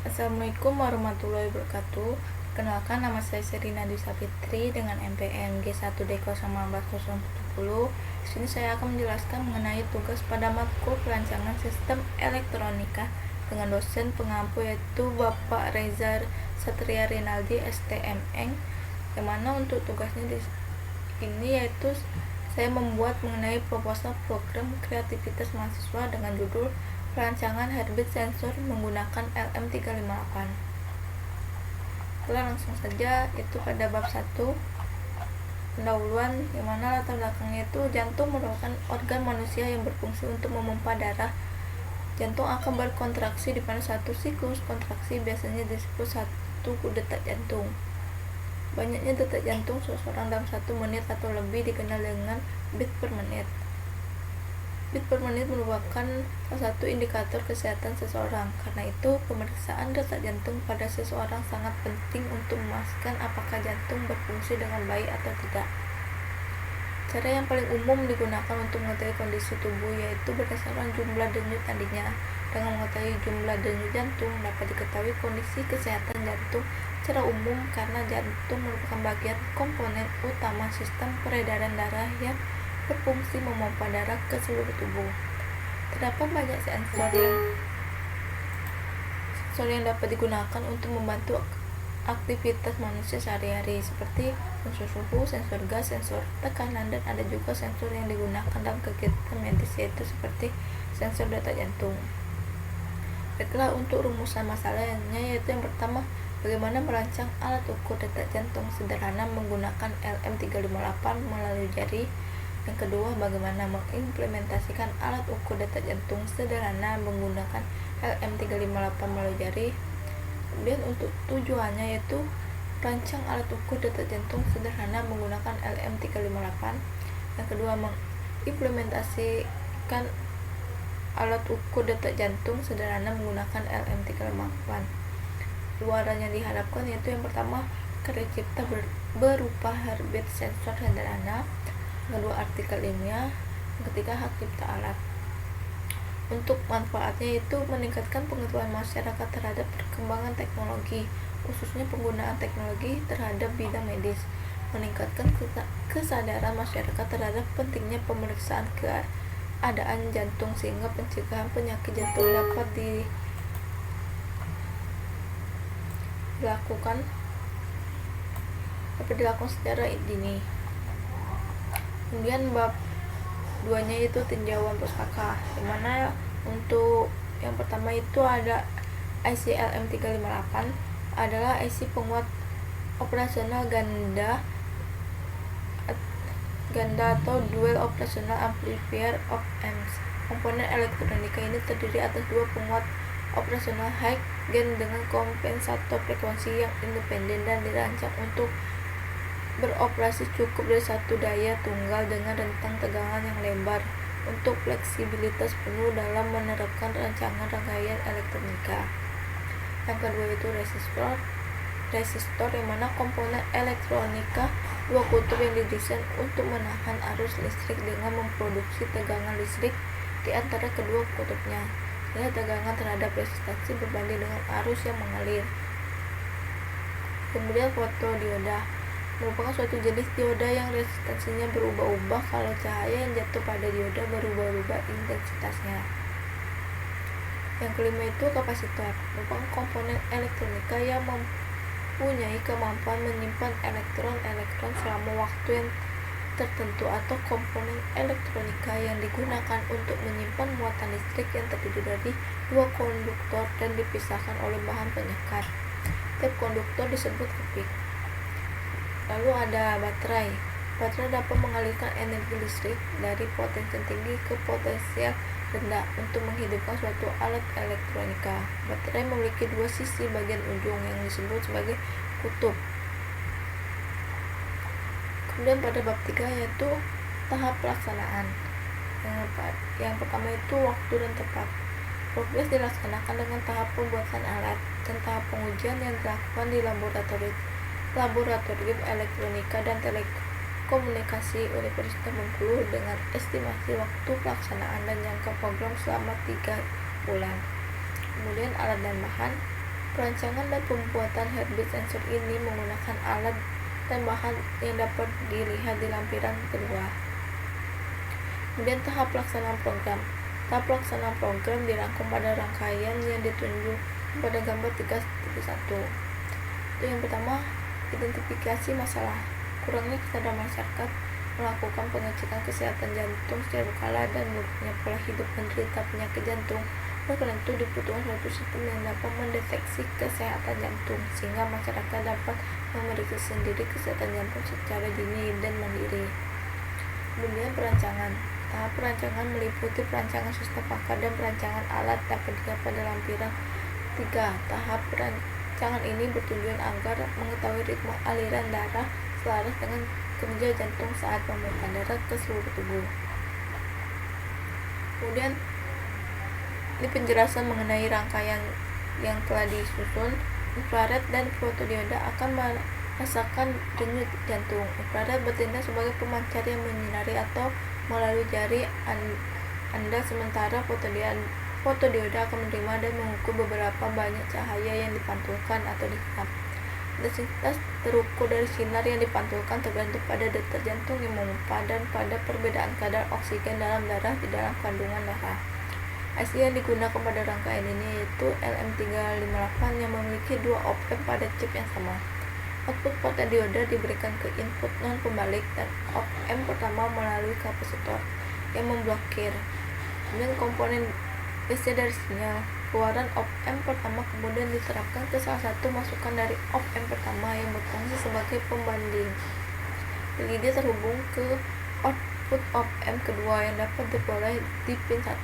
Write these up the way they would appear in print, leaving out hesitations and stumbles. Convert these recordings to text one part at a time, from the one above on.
Assalamualaikum warahmatullahi wabarakatuh. Kenalkan, nama saya Serina Dwi Sapitri dengan NPM G1D014070. Di sini saya akan menjelaskan mengenai tugas pada matkul perancangan sistem elektronika dengan dosen pengampu yaitu Bapak Reza Satria Rinaldi STMN. Yang mana untuk tugasnya di ini yaitu saya membuat mengenai proposal program kreativitas mahasiswa dengan judul perancangan heartbeat sensor menggunakan LM358. Langsung saja, itu pada bab 1 pendahuluan, yang mana latar belakangnya itu jantung merupakan organ manusia yang berfungsi untuk memompa darah. Jantung akan berkontraksi di mana satu siklus kontraksi biasanya disebut 1 detak jantung. Banyaknya detak jantung seseorang dalam 1 menit atau lebih dikenal dengan beat per menit. Beat per menit merupakan salah satu indikator kesehatan seseorang. Karena itu, pemeriksaan detak jantung pada seseorang sangat penting untuk memastikan apakah jantung berfungsi dengan baik atau tidak. Cara yang paling umum digunakan untuk mengetahui kondisi tubuh yaitu berdasarkan jumlah denyut nadinya. Dengan mengetahui jumlah denyut jantung, dapat diketahui kondisi kesehatan jantung secara umum karena jantung merupakan bagian komponen utama sistem peredaran darah yang berfungsi memompa darah ke seluruh tubuh. Terdapat banyak sensor yang dapat digunakan untuk membantu aktivitas manusia sehari-hari, seperti sensor suhu, sensor gas, sensor tekanan, dan ada juga sensor yang digunakan dalam kegiatan medis yaitu seperti sensor detak jantung. Baiklah, untuk rumusan masalahnya yaitu yang pertama, bagaimana merancang alat ukur detak jantung sederhana menggunakan LM358 melalui jari. Yang kedua, bagaimana mengimplementasikan alat ukur detak jantung sederhana menggunakan LM358 melalui jari. Kemudian untuk tujuannya yaitu rancang alat ukur detak jantung sederhana menggunakan LM358. Yang kedua, mengimplementasikan alat ukur detak jantung sederhana menggunakan LM358. Luaran yang diharapkan yaitu yang pertama, karya cipta berupa heartbeat sensor sederhana. Kedua, artikel ilmiah. Ketiga, hak cipta alat. Untuk manfaatnya itu meningkatkan pengetahuan masyarakat terhadap perkembangan teknologi, khususnya penggunaan teknologi terhadap bidang medis, meningkatkan kesadaran masyarakat terhadap pentingnya pemeriksaan keadaan jantung sehingga pencegahan penyakit jantung dapat dilakukan secara dini. Kemudian bab 2-nya itu tinjauan pustaka, dimana untuk yang pertama itu ada IC LM358 adalah IC penguat operasional ganda atau dual operational amplifier of amps. Komponen elektronika ini terdiri atas 2 penguat operasional high gain dengan kompensator frekuensi yang independen dan dirancang untuk beroperasi cukup dari satu daya tunggal dengan rentang tegangan yang lebar untuk fleksibilitas penuh dalam menerapkan rancangan rangkaian elektronika. Yang kedua itu resistor, yang mana komponen elektronika 2 kutub yang didesain untuk menahan arus listrik dengan memproduksi tegangan listrik di antara kedua kutubnya, sehingga tegangan terhadap resistansi berbanding dengan arus yang mengalir. Kemudian fotodioda merupakan suatu jenis dioda yang resistansinya berubah-ubah kalau cahaya yang jatuh pada dioda berubah-ubah intensitasnya. Yang kelima itu kapasitor, merupakan komponen elektronika yang mempunyai kemampuan menyimpan elektron selama waktu yang tertentu atau komponen elektronika yang digunakan untuk menyimpan muatan listrik yang terdiri dari 2 konduktor dan dipisahkan oleh bahan penyekat. Tiap konduktor disebut kepik. Lalu ada baterai. Baterai dapat mengalirkan energi listrik dari potensi tinggi ke potensial rendah untuk menghidupkan suatu alat elektronika. Baterai memiliki 2 sisi bagian ujung yang disebut sebagai kutub. Kemudian pada bab 3 yaitu tahap pelaksanaan. Yang pertama itu waktu dan tempat. Progres dilaksanakan dengan tahap pembuatan alat dan tahap pengujian yang dilakukan di Laboratorium Elektronika dan Telekomunikasi Universitas Bengkulu dengan estimasi waktu pelaksanaan dan jangka program selama 3 bulan. Kemudian alat dan bahan. Perancangan dan pembuatan heartbeat sensor ini menggunakan alat dan bahan yang dapat dilihat di lampiran kedua. Kemudian tahap pelaksanaan program. Tahap pelaksanaan program dirangkum pada rangkaian yang ditunjuk pada gambar 3.1. Itu yang pertama, identifikasi masalah. Kurangnya kesadaran masyarakat melakukan pengecekan kesehatan jantung secara berkala dan buruknya pola hidup penderita penyakit jantung. Oleh karena itu dibutuhkan suatu sistem yang dapat mendeteksi kesehatan jantung sehingga masyarakat dapat memeriksa sendiri kesehatan jantung secara dini dan mandiri. Kemudian perancangan. Tahap perancangan meliputi perancangan sistem paket dan perancangan alat dapat dilihat pada lampiran 3. Tahap perancangan ini bertujuan agar mengetahui ritme aliran darah selaras dengan kerja jantung saat memumpah darah ke seluruh tubuh. Kemudian ini penjelasan mengenai rangkaian yang telah disusun. Infrared dan fotodioda akan merasakan denyut jantung. Infrared bertindak sebagai pemancar yang menyinari atau melalui jari Anda, sementara fotodioda akan menerima dan mengukur beberapa banyak cahaya yang dipantulkan atau dikiap. Intensitas terukur dari sinar yang dipantulkan tergantung pada detak jantung yang memumpah dan pada perbedaan kadar oksigen dalam darah di dalam kandungan darah. IC yang digunakan pada rangkaian ini yaitu LM358 yang memiliki 2 op-amp pada chip yang sama. Output fotodioda diberikan ke input non-pembalik dan op-amp pertama melalui kapasitor yang memblokir. Kemudian komponen DC dari sinyal. Keluaran op-amp pertama kemudian diterapkan ke salah satu masukan dari op-amp pertama yang berfungsi sebagai pembanding. LED terhubung ke output op-amp kedua yang dapat diperoleh di pin 1.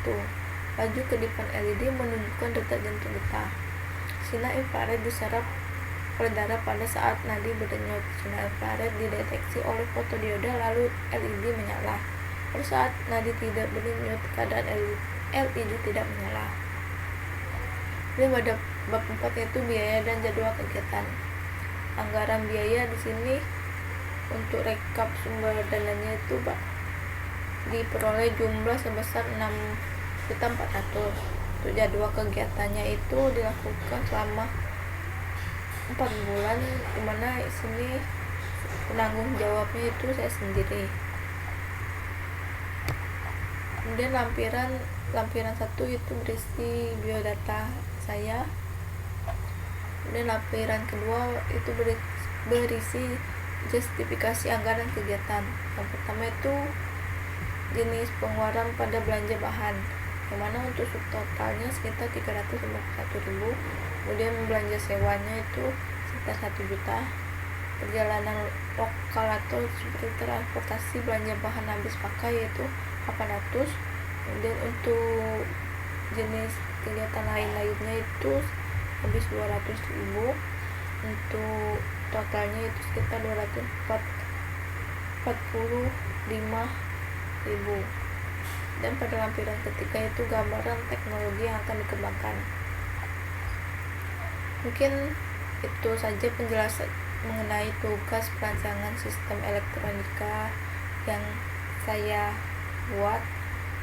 Laju kedipan LED menunjukkan detak jantung getah. Sinar infrared diserap oleh darah pada saat nadi berdenyut. Sinar infrared dideteksi oleh fotodioda lalu LED menyala. Pada saat nadi tidak berdenyut, keadaan LED tidak menyala. Ini pada bab 4 yaitu biaya dan jadwal kegiatan. Anggaran biaya di sini untuk rekap sumber dananya itu diperoleh jumlah sebesar 6.400.000. Untuk jadwal kegiatannya itu dilakukan selama 4 bulan, dimana sini penanggung jawabnya itu saya sendiri. Kemudian lampiran 1 itu berisi biodata saya. Kemudian lampiran kedua itu berisi justifikasi anggaran kegiatan. Yang pertama itu jenis pengeluaran pada belanja bahan, yang mana untuk subtotalnya sekitar 351.000. Kemudian belanja sewanya itu sekitar 1 juta. Perjalanan lokal atau seperti transportasi belanja bahan habis pakai yaitu 800. Kemudian untuk jenis kegiatan lainnya itu habis 200.000. Untuk totalnya itu sekitar 245.000. Dan pada lampiran ketiga itu gambaran teknologi yang akan dikembangkan. Mungkin itu saja penjelasan mengenai tugas perancangan sistem elektronika yang saya buat.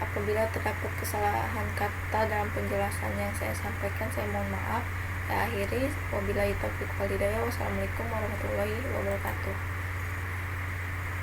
Apabila terdapat kesalahan kata dalam penjelasan yang saya sampaikan, saya mohon maaf. Saya akhiri, wabillahi taufiq wal hidayah. Wassalamualaikum warahmatullahi wabarakatuh.